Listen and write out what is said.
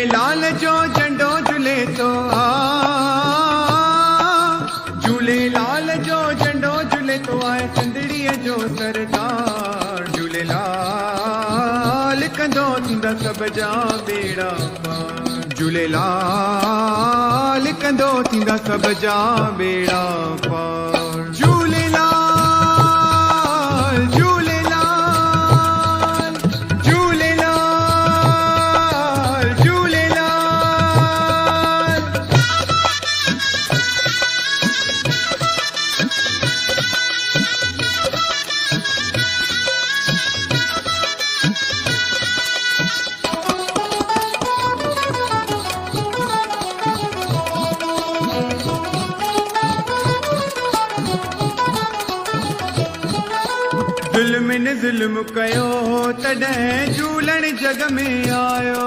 झूलेलाल जो झंडो झूले तो झूलेलाल जो झंडो झूले तो आए चंदड़ीअ जो सरदार। झूलेलाल कंदो थींदा सब जा बेड़ा पार। झूलेलाल कंदो थींदा सब जा बेड़ा पार। झूलेलाल झूलेलाल झूलेलाल झूलेलाल। ज़ुल्म ने ज़ुल्म कयो तॾहिं झूलण जग में आयो।